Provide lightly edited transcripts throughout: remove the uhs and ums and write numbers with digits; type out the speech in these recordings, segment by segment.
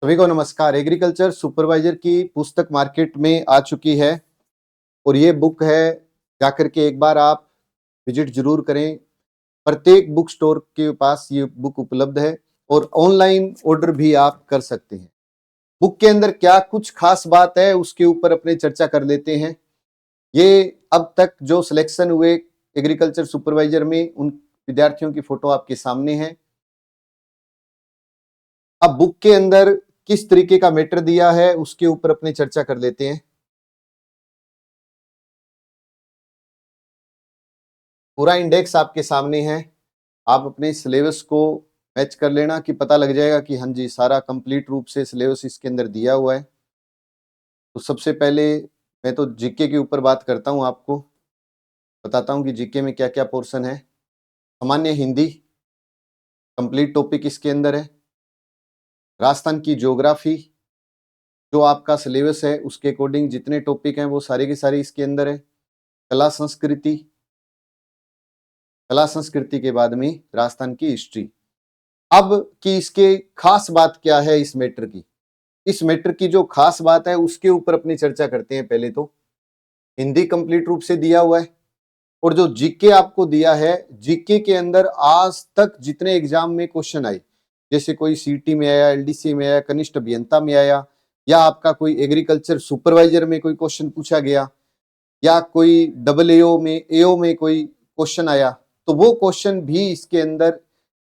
सभी को नमस्कार। एग्रीकल्चर सुपरवाइजर की पुस्तक मार्केट में आ चुकी है और ये बुक है, जाकर के एक बार आप विजिट जरूर करें। प्रत्येक बुक स्टोर के पास ये बुक उपलब्ध है और ऑनलाइन ऑर्डर भी आप कर सकते हैं। बुक के अंदर क्या कुछ खास बात है उसके ऊपर अपने चर्चा कर लेते हैं। ये अब तक जो सिलेक्शन हुए एग्रीकल्चर सुपरवाइजर में, उन विद्यार्थियों की फोटो आपके सामने है। अब बुक के अंदर किस तरीके का मैटर दिया है उसके ऊपर अपने चर्चा कर लेते हैं। पूरा इंडेक्स आपके सामने है। आप अपने सिलेबस को मैच कर लेना कि पता लग जाएगा कि हाँ जी, सारा कंप्लीट रूप से सिलेबस इसके अंदर दिया हुआ है। तो सबसे पहले मैं तो जीके के ऊपर बात करता हूँ, आपको बताता हूँ कि जीके में क्या क्या पोर्शन है। सामान्य हिंदी कंप्लीट टॉपिक इसके अंदर है। राजस्थान की ज्योग्राफी, जो आपका सिलेबस है उसके अकॉर्डिंग जितने टॉपिक हैं वो सारे के सारे इसके अंदर है। कला संस्कृति, कला संस्कृति के बाद में राजस्थान की हिस्ट्री। अब कि इसके खास बात क्या है इस मैटर की, इस मैटर की जो खास बात है उसके ऊपर अपनी चर्चा करते हैं। पहले तो हिंदी कंप्लीट रूप से दिया हुआ है और जो जीके आपको दिया है, जीके के अंदर आज तक जितने एग्जाम में क्वेश्चन आए, जैसे कोई सीटी में आया, एलडीसी में आया, कनिष्ठ अभियंता में आया, या आपका कोई एग्रीकल्चर सुपरवाइजर में कोई क्वेश्चन पूछा गया, या कोई डबल एओ में कोई क्वेश्चन आया, तो वो क्वेश्चन भी इसके अंदर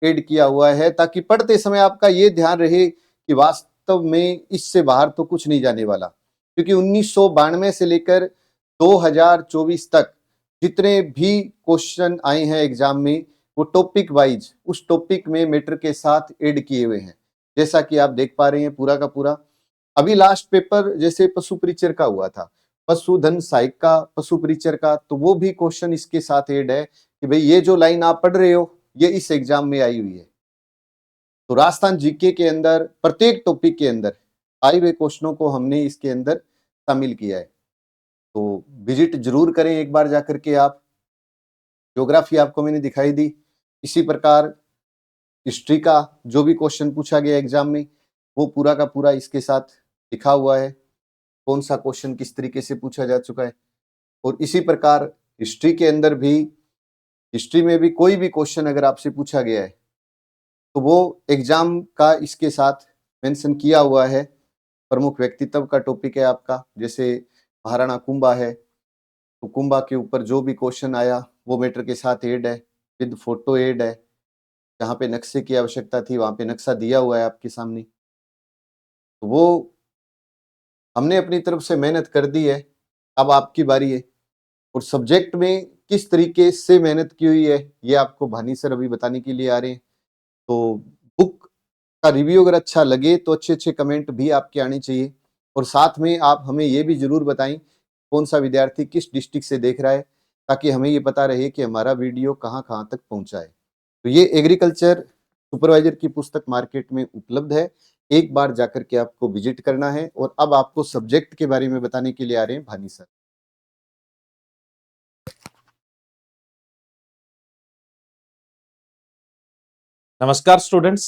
ऐड किया हुआ है, ताकि पढ़ते समय आपका ये ध्यान रहे कि वास्तव में इससे बाहर तो कुछ नहीं जाने वाला। क्योंकि 1992 से लेकर 2024 तक जितने भी क्वेश्चन आए हैं एग्जाम में, वो टॉपिक वाइज उस टॉपिक में मैटर के साथ ऐड किए हुए हैं, जैसा कि आप देख पा रहे हैं पूरा का पूरा। अभी लास्ट पेपर जैसे पशु परिचर का हुआ था, पशुधन सहायक का, पशु परिचर का, तो वो भी क्वेश्चन इसके साथ ऐड है कि भाई ये जो लाइन आप पढ़ रहे हो ये इस एग्जाम में आई हुई है। तो राजस्थान जीके के अंदर प्रत्येक टॉपिक के अंदर आए हुए क्वेश्चनों को हमने इसके अंदर शामिल किया है। तो विजिट जरूर करें एक बार जाकर के आप। ज्योग्राफी आपको मैंने दिखाई दी। इसी प्रकार हिस्ट्री का जो भी क्वेश्चन पूछा गया एग्जाम में, वो पूरा का पूरा इसके साथ लिखा हुआ है, कौन सा क्वेश्चन किस तरीके से पूछा जा चुका है। और इसी प्रकार हिस्ट्री के अंदर भी, हिस्ट्री में भी कोई भी क्वेश्चन अगर आपसे पूछा गया है तो वो एग्जाम का इसके साथ मेंशन किया हुआ है। प्रमुख व्यक्तित्व का टॉपिक है आपका, जैसे महाराणा कुंभा है, तो कुंभा के ऊपर जो भी क्वेश्चन आया वो मैटर के साथ ऐड है, विद फोटो ऐड है। जहाँ पे नक्शे की आवश्यकता थी वहां पे नक्शा दिया हुआ है आपके सामने। तो वो हमने अपनी तरफ से मेहनत कर दी है, अब आपकी बारी है। और सब्जेक्ट में किस तरीके से मेहनत की हुई है ये आपको भानी सर अभी बताने के लिए आ रहे हैं। तो बुक का रिव्यू अगर अच्छा लगे तो अच्छे अच्छे कमेंट भी आपके आने चाहिए, और साथ में आप हमें ये भी जरूर बताएं कौन सा विद्यार्थी किस डिस्ट्रिक्ट से देख रहा है, ताकि हमें ये पता रहे कि हमारा वीडियो कहाँ कहाँ तक पहुँचा है। तो ये एग्रीकल्चर सुपरवाइजर की पुस्तक मार्केट में उपलब्ध है, एक बार जाकर के आपको विजिट करना है। और अब आपको सब्जेक्ट के बारे में बताने के लिए आ रहे हैं भानी सर। नमस्कार स्टूडेंट्स।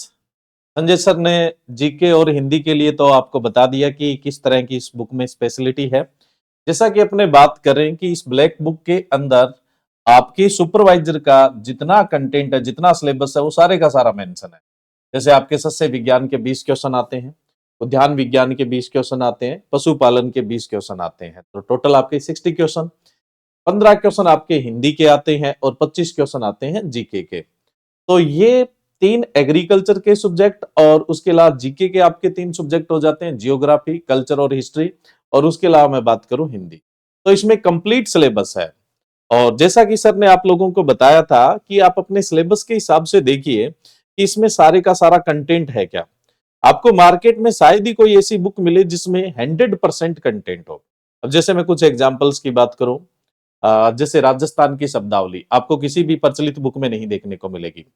संजय सर ने जीके और हिंदी के लिए तो आपको बता दिया कि किस तरह की इस बुक में स्पेशलिटी है। जैसा कि अपने बात करें कि इस ब्लैक बुक के अंदर आपके सुपरवाइजर का जितना कंटेंट है, जितना सिलेबस है, वो सारे का सारा मेंशन है। जैसे आपके सस्य विज्ञान के 20 क्वेश्चन आते हैं, उद्यान विज्ञान के 20 क्वेश्चन आते हैं, पशुपालन के 20 क्वेश्चन आते हैं, तो टोटल आपके 60 क्वेश्चन। 15 क्वेश्चन आपके हिंदी के आते हैं और 25 क्वेश्चन आते हैं जीके के। तो ये 3 एग्रीकल्चर के सब्जेक्ट और उसके अलावा जीके के आपके 3 सब्जेक्ट हो जाते हैं, जियोग्राफी, कल्चर और हिस्ट्री, और उसके अलावा मैं बात करूं हिंदी। तो इसमें कंप्लीट सिलेबस है। और जैसा कि सर ने आप लोगों को बताया था कि आप अपने सिलेबस के हिसाब से देखिए कि इसमें सारे का सारा कंटेंट है क्या। आपको मार्केट में शायद ही कोई ऐसी बुक मिले जिसमें 100% कंटेंट हो। अब जैसे मैं कुछ एग्जांपल्स की बात करूं, जैसे राजस्थान की शब्दावली आपको किसी भी प्रचलित बुक में नहीं देखने को मिलेगी।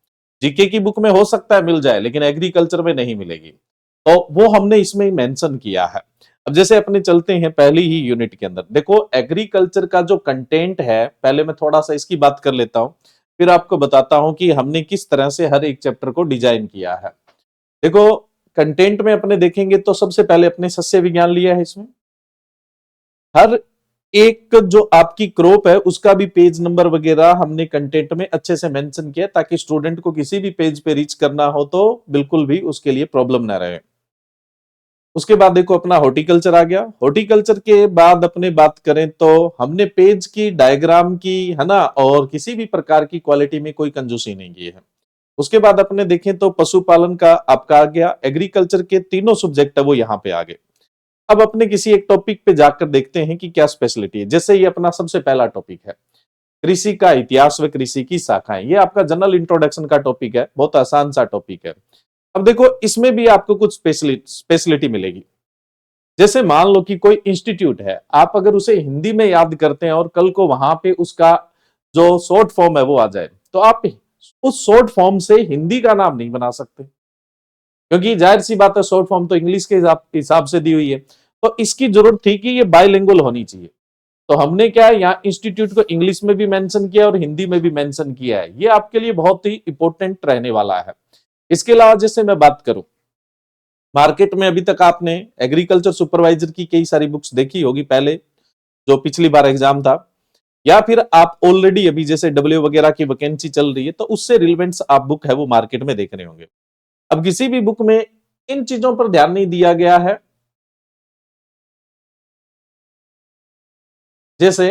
जीके की बुक में हो सकता है मिल जाए, लेकिन एग्रीकल्चर में नहीं मिलेगी। तो वो हमने इसमें मेंशन किया है। अब जैसे अपने चलते हैं पहली ही यूनिट के अंदर, देखो एग्रीकल्चर का जो कंटेंट है, पहले मैं थोड़ा सा इसकी बात कर लेता हूं, फिर आपको बताता हूं कि हमने किस तरह से हर एक चैप्टर को डिजाइन किया है। देखो कंटेंट में अपने देखेंगे तो सबसे पहले अपने सस्य विज्ञान लिया है। इसमें हर एक जो आपकी क्रॉप है उसका भी पेज नंबर वगैरह हमने कंटेंट में अच्छे से मेंशन किया, ताकि स्टूडेंट को किसी भी पेज पे रीच करना हो तो बिल्कुल भी उसके लिए प्रॉब्लम ना रहे। उसके बाद देखो अपना हॉर्टिकल्चर आ गया। हॉर्टिकल्चर के बाद अपने बात करें तो हमने पेज की, डायग्राम की, है ना, और किसी भी प्रकार की क्वालिटी में कोई कंजूसी नहीं की है। उसके बाद अपने देखें तो पशुपालन का आपका आ गया। एग्रीकल्चर के तीनों सब्जेक्ट है वो यहाँ पे आ गए। अब अपने किसी एक टॉपिक पे जाकर देखते हैं कि क्या स्पेशलिटी है। जैसे ये अपना सबसे पहला टॉपिक है कृषि का इतिहास व कृषि की शाखाएं। ये आपका जनरल इंट्रोडक्शन का टॉपिक है, बहुत आसान सा टॉपिक है। अब देखो इसमें भी आपको कुछ स्पेशलिटी मिलेगी। जैसे मान लो कि कोई इंस्टीट्यूट है, आप अगर उसे हिंदी में याद करते हैं और कल को वहां पे उसका जो शॉर्ट फॉर्म है वो आ जाए, तो आप उस शॉर्ट फॉर्म से हिंदी का नाम नहीं बना सकते, क्योंकि जाहिर सी बात है शॉर्ट फॉर्म तो इंग्लिश के हिसाब से दी हुई है। तो इसकी जरूरत थी कि ये बाइलिंगुअल होनी चाहिए। तो हमने क्या है, यहाँ इंस्टीट्यूट को इंग्लिश में भी मेंशन किया और हिंदी में भी मेंशन किया है। ये आपके लिए बहुत ही इंपॉर्टेंट रहने वाला है। इसके अलावा जैसे मैं बात करूं, मार्केट में अभी तक आपने एग्रीकल्चर सुपरवाइजर की कई सारी बुक्स देखी होगी पहले, जो पिछली बार एग्जाम था, या फिर आप ऑलरेडी अभी जैसे डब्ल्यू वगैरह की वैकेंसी चल रही है तो उससे रिलेवेंट आप बुक है वो मार्केट में देख रहे होंगे। अब किसी भी बुक में इन चीजों पर ध्यान नहीं दिया गया है। जैसे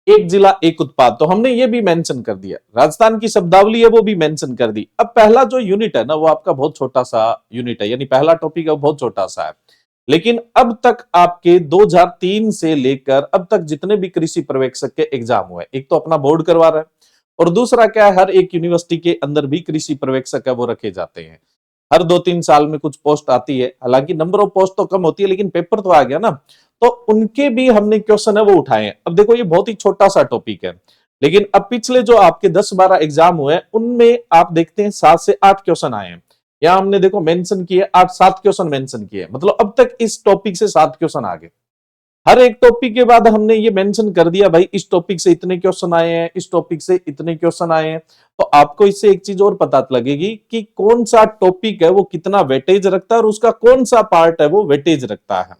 एक जिला एक उत्पाद, तो हमने ये भी मेंशन कर दिया। राजस्थान की शब्दावली है वो भी मेंशन कर दी। अब पहला जो यूनिट है ना वो आपका बहुत छोटा सा यूनिट है, यानी पहला टॉपिक है वो बहुत छोटा सा है। लेकिन अब तक आपके 2003 से लेकर अब तक जितने भी कृषि पर्यवेक्षक के एग्जाम हुए, एक तो अपना बोर्ड करवा रहा है और दूसरा क्या है, हर एक यूनिवर्सिटी के अंदर भी कृषि पर्यवेक्षक है वो रखे जाते हैं। हर 2-3 साल में कुछ पोस्ट आती है, हालांकि नंबर ऑफ पोस्ट तो कम होती है लेकिन पेपर तो आ गया ना, तो उनके भी हमने क्वेश्चन है वो उठाए हैं। अब देखो ये बहुत ही छोटा सा टॉपिक है, लेकिन अब पिछले जो आपके 10-12 एग्जाम हुए उनमें आप देखते हैं 7 से 8 क्वेश्चन आए हैं। यहां हमने देखो मेंशन किए 8-7 क्वेश्चन मेंशन किए, मतलब अब तक इस टॉपिक से 7 क्वेश्चन आ गए। हर एक टॉपिक के बाद हमने ये मेंशन कर दिया भाई इस टॉपिक से इतने क्वेश्चन आए हैं, इस टॉपिक से इतने क्वेश्चन आए हैं। तो आपको इससे एक चीज और पता लगेगी कि कौन सा टॉपिक है वो कितना वेटेज रखता है और उसका कौन सा पार्ट है वो वेटेज रखता है।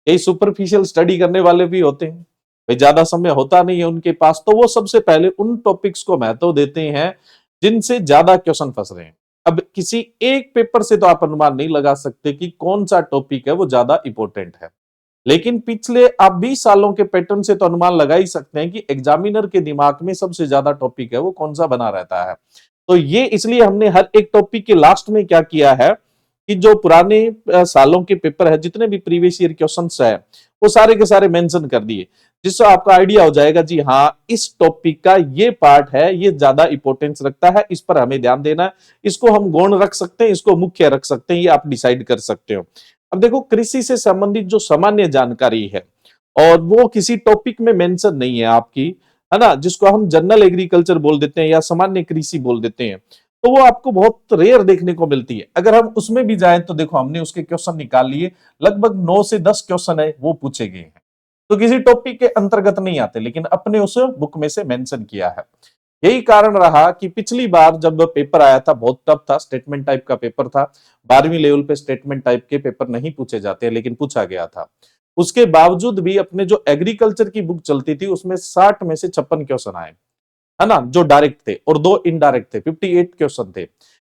कई सुपरफिशियल स्टडी करने वाले भी होते हैं, भाई ज्यादा समय होता नहीं है उनके पास, तो वो सबसे पहले उन टॉपिक्स को महत्व देते हैं जिनसे ज्यादा क्वेश्चन फंस रहे हैं। अब किसी एक पेपर से तो आप अनुमान नहीं लगा सकते कि कौन सा टॉपिक है वो ज्यादा इंपॉर्टेंट है, लेकिन पिछले आप 20 सालों के पैटर्न से तो अनुमान लगा ही सकते हैं कि एग्जामिनर के दिमाग में सबसे ज्यादा टॉपिक है वो कौन सा बना रहता है। तो ये इसलिए हमने हर एक टॉपिक के लास्ट में क्या किया है कि जो पुराने सालों के पेपर है, जितने भी प्रीवियस ईयर क्वेश्चंस है वो सारे के सारे मेंशन कर दिए, जिससे आपका आइडिया हो जाएगा जी हाँ इस टॉपिक का ये पार्ट है ये ज्यादा इंपॉर्टेंस रखता है, इस पर हमें ध्यान देना है, इसको हम गौण रख सकते हैं, इसको मुख्य रख सकते हैं, ये आप डिसाइड कर सकते हो। अब देखो कृषि से संबंधित जो सामान्य जानकारी है और वो किसी टॉपिक में मेंशन नहीं है आपकी, है ना, जिसको हम जनरल एग्रीकल्चर बोल देते हैं या सामान्य कृषि बोल देते हैं, तो वो आपको बहुत रेयर देखने को मिलती है। अगर हम उसमें भी जाएं तो देखो हमने उसके क्वेश्चन निकाल लिए, लगभग 9 से 10 क्वेश्चन है वो पूछे गए हैं, तो किसी टॉपिक के अंतर्गत नहीं आते, लेकिन अपने उस बुक में से मेंशन किया है। यही कारण रहा कि पिछली बार जब पेपर आया था बहुत टफ था, स्टेटमेंट टाइप का पेपर था। 12वीं लेवल पे स्टेटमेंट टाइप के पेपर नहीं पूछे जाते, लेकिन पूछा गया था। उसके बावजूद भी अपने जो एग्रीकल्चर की बुक चलती थी उसमें 60 में से 56 क्वेश्चन आए, है ना, जो डायरेक्ट थे और 2 इनडायरेक्ट थे, 58 क्वेश्चन थे।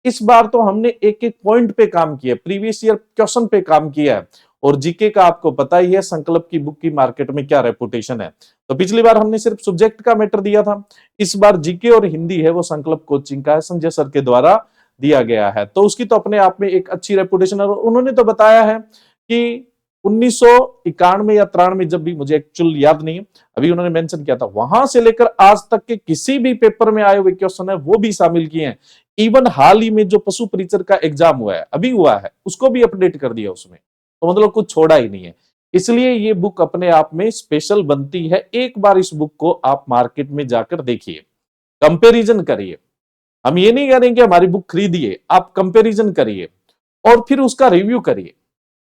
इस बार तो हमने एक एक पॉइंट पे काम किया, प्रीवियस ईयर क्वेश्चन पे काम किया है। और जीके का आपको पता ही है संकल्प की बुक की मार्केट में क्या रेपुटेशन है। तो पिछली बार हमने सिर्फ सब्जेक्ट का मैटर दिया था, इस बार जीके और हिंदी है वो संकल्प कोचिंग का है, संजय सर के द्वारा दिया गया है, तो उसकी तो अपने आप में एक अच्छी रेपुटेशन है। उन्होंने तो बताया है कि 1991 या 93 जब भी, मुझे एक्चुअल याद नहीं है, अभी उन्होंने मेंशन किया था, वहां से लेकर आज तक के किसी भी पेपर में आए हुए क्वेश्चन है वो भी शामिल किए हैं। इवन हाल ही में जो पशु परिचर का एग्जाम हुआ है, अभी हुआ है, उसको भी अपडेट कर दिया उसमें, तो मतलब कुछ छोड़ा ही नहीं है। इसलिए ये बुक अपने आप में स्पेशल बनती है। एक बार इस बुक को आप मार्केट में जाकर देखिए, कंपैरिजन करिए। हम ये नहीं कह रहे कि हमारी बुक खरीदिए, आप कंपैरिजन करिए और फिर उसका रिव्यू करिए।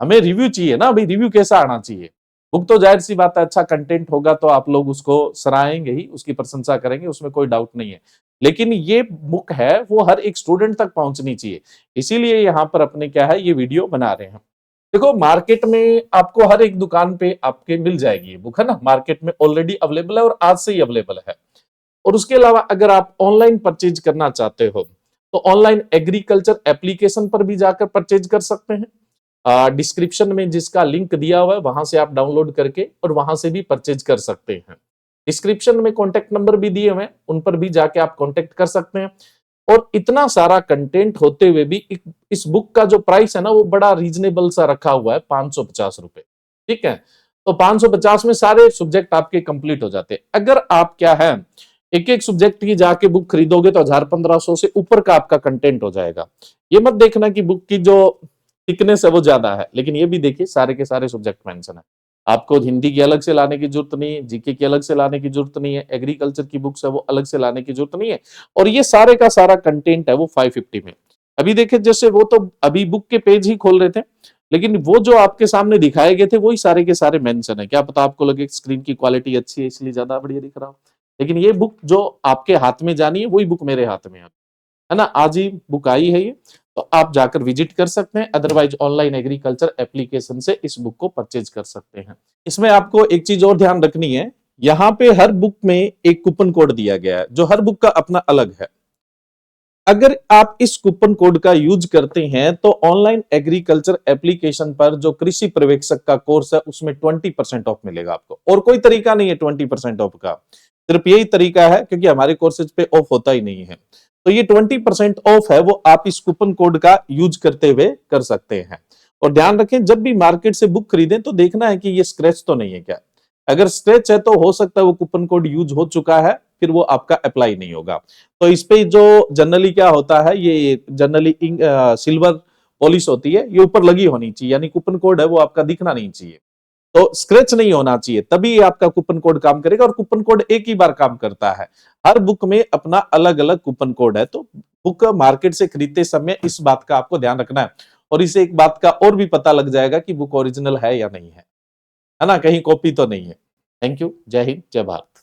हमें रिव्यू चाहिए ना भाई, रिव्यू कैसा आना चाहिए, बुक तो जाहिर सी बात है अच्छा कंटेंट होगा तो आप लोग उसको सराहेंगे ही, उसकी प्रशंसा करेंगे, उसमें कोई डाउट नहीं है। लेकिन ये बुक है वो हर एक स्टूडेंट तक पहुंचनी चाहिए, इसीलिए यहाँ पर अपने क्या है ये वीडियो बना रहे हैं। देखो मार्केट में आपको हर एक दुकान पे आपके मिल जाएगी ये बुक, है ना, मार्केट में ऑलरेडी अवेलेबल है और आज से ही अवेलेबल है। और उसके अलावा अगर आप ऑनलाइन परचेज करना चाहते हो तो ऑनलाइन एग्रीकल्चर एप्लीकेशन पर भी जाकर परचेज कर सकते हैं। डिस्क्रिप्शन में जिसका लिंक दिया हुआ है वहां से आप डाउनलोड करके और वहां से भी परचेज कर सकते हैं। डिस्क्रिप्शन में कॉन्टेक्ट नंबर भी दिए हुए हैं, उन पर भी जाके आप कॉन्टेक्ट कर सकते हैं। और इतना सारा कंटेंट होते हुए भी इस बुक का जो प्राइस है ना वो बड़ा रीजनेबल सा रखा हुआ है, 550 रुपए। ठीक है, तो 550 में सारे सब्जेक्ट आपके कंप्लीट हो जाते हैं। अगर आप क्या है एक एक सब्जेक्ट की जाके बुक खरीदोगे तो 1000-1500 से ऊपर का आपका कंटेंट हो जाएगा। ये मत देखना कि बुक की जो थिकनेस है वो ज्यादा है, लेकिन ये भी देखिए सारे के सारे सब्जेक्ट मेंशन है। आपको हिंदी की अलग से लाने की जरूरत नहीं है, जीके की अलग से लाने की जरूरत नहीं है, एग्रीकल्चर की बुक्स है वो अलग से लाने की जरूरत नहीं है। और ये सारे का सारा कंटेंट है वो 550 में। अभी देखिए जैसे वो तो अभी बुक के पेज ही खोल रहे थे, लेकिन वो जो आपके सामने दिखाए गए थे वही सारे के सारे मेंशन है। क्या पता आपको लगे स्क्रीन की क्वालिटी अच्छी है इसलिए ज्यादा बढ़िया दिख रहा हो, लेकिन ये बुक जो आपके हाथ में जानी है वही बुक मेरे हाथ में है ना, आज ही बुक आई है ये, तो आप जाकर विजिट कर सकते हैं। अदरवाइज ऑनलाइन एग्रीकल्चर एप्लीकेशन से इस बुक को परचेज कर सकते हैं। इसमें आपको एक चीज और ध्यान रखनी है, यहाँ पे हर बुक में एक कूपन कोड दिया गया है जो हर बुक का अपना अलग है। अगर आप इस कूपन कोड का यूज करते हैं तो ऑनलाइन एग्रीकल्चर एप्लीकेशन पर जो कृषि पर्यवेक्षक का कोर्स है उसमें 20% ऑफ मिलेगा आपको, और कोई तरीका नहीं है 20% ऑफ का, सिर्फ यही तरीका है क्योंकि हमारे कोर्सेज पे ऑफ होता ही नहीं है। तो ये 20% ऑफ है वो आप इस कूपन कोड का यूज करते हुए कर सकते हैं। और ध्यान रखें जब भी मार्केट से बुक खरीदें तो देखना है कि ये स्क्रैच तो नहीं है क्या। अगर स्क्रैच है तो हो सकता है वो कूपन कोड यूज हो चुका है, फिर वो आपका अप्लाई नहीं होगा। तो इस पे जो जनरली क्या होता है, ये जनरली सिल्वर पॉलिश होती है, ये ऊपर लगी होनी चाहिए, यानी कूपन कोड है वो आपका दिखना नहीं चाहिए। तो स्क्रैच नहीं होना चाहिए, तभी आपका कूपन कोड काम करेगा। और कूपन कोड एक ही बार काम करता है, हर बुक में अपना अलग अलग कूपन कोड है। तो बुक मार्केट से खरीदते समय इस बात का आपको ध्यान रखना है। और इसे एक बात का और भी पता लग जाएगा कि बुक ओरिजिनल है या नहीं है ना, कहीं कॉपी तो नहीं है। थैंक यू, जय हिंद, जय भारत।